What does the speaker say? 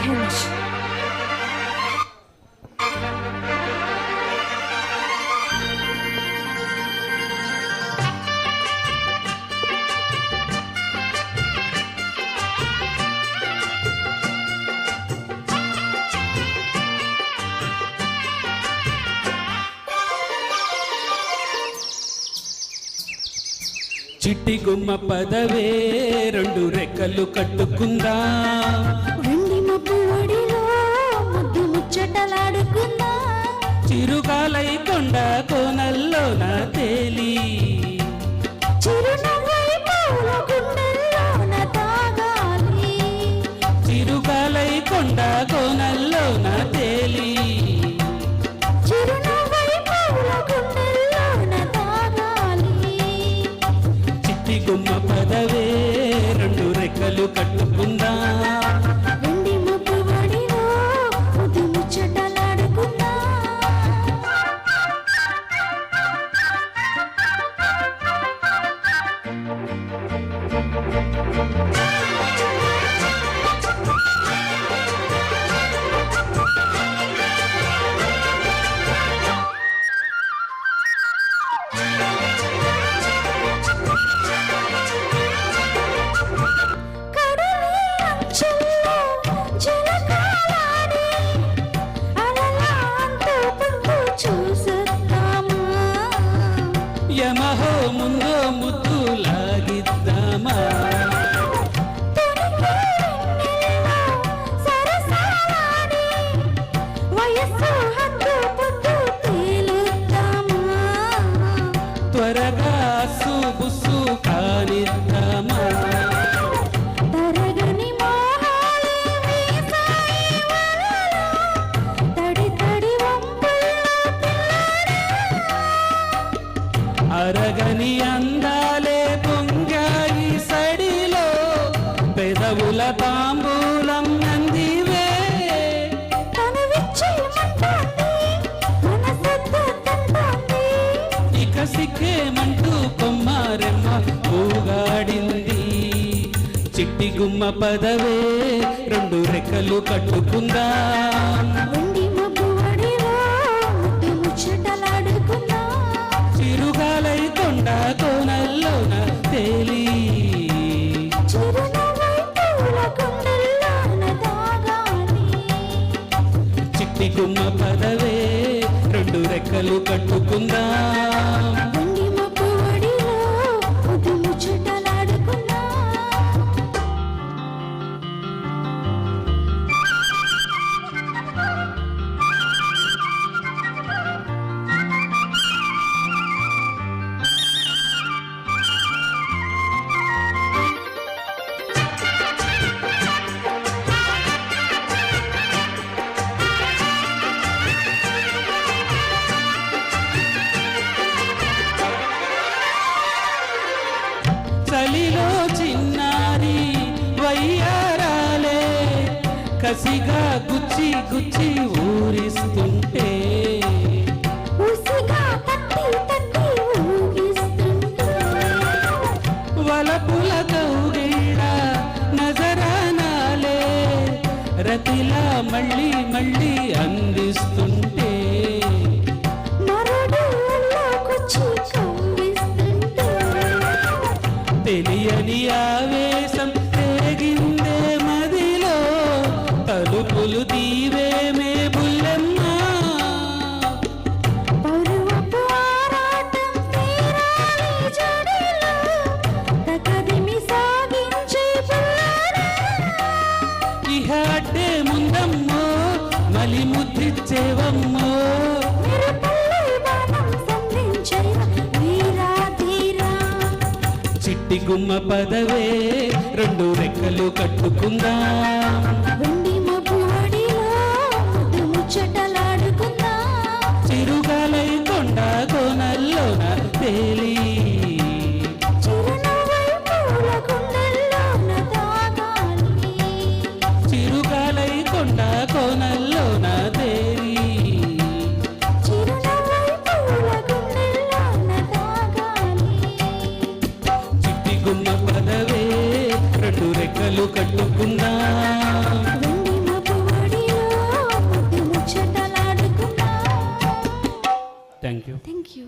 Hinge. చిట్టి గుమ్మ పదవే రెండు రెక్కలు కట్టుకుందా వెండి మబ్బు ఒడిలో ముద్దు ముచ్చటలాడుకుందా చిరుగాలై కొండ కోనల్లోన తేలి చిరునవ్వై పూల గుండెల్లోన తాగాలి చిరుగాలై కొండ కోనల్లోన తేలి చిరునవ్వై పూల గుండెల్లోన తాగాలి చిట్టి గుమ్మ పదవే రెండు రెక్కలు కట్టుకుందా వెండి మబ్బు ఒడిలో ముద్దు ముచ్చటలాడుకుందా యమహో ముందో ముద్దు లాగిద్దామా త్వరగా సుబుసు కానిద్దామా అరగని అందాలే పొంగాయి సడిలో పెదవుల తాంబూలం నందివే ఇక సిక్కేమంటూ కొమ్మారెమ్మ ఊగాడింది చిట్టి గుమ్మ పదవే రెండు రెక్కలు కట్టుకుందా చిరుగాలై కొండ కోనల్లోన తేలి చిట్టి గుమ్మ పదవే రెండు రెక్కలు కట్టుకుందా చలిలో చిన్నారి వయ్యారాలే కసిగా గుచ్చి గుచ్చి ఊరిస్తుంటే వలపుల కౌగిళ్ళ నజరానాలే రతిలా మళ్ళీ మళ్ళీ అందిస్తుంటే తెలియని ఆవేశం రేగిందే మదిలో తలుపులు తీవేమే బుల్లెమ్మ ఇహ అడ్డే ముందమ్మో మలి ముద్రిచ్చేవమ్మో చిట్టి గుమ్మ పదవే రెండు రెక్కలు కట్టుకుందా చిరుగాలై కొండ కోనల్లోన తేలి చిరుగాలై కొండ కోనల్లోన తేలి చిట్టి గుమ్మ పదవే రెండు రెక్కలు కట్టుకుందా థ్యాంక్ యూ థ్యాంక్ యూ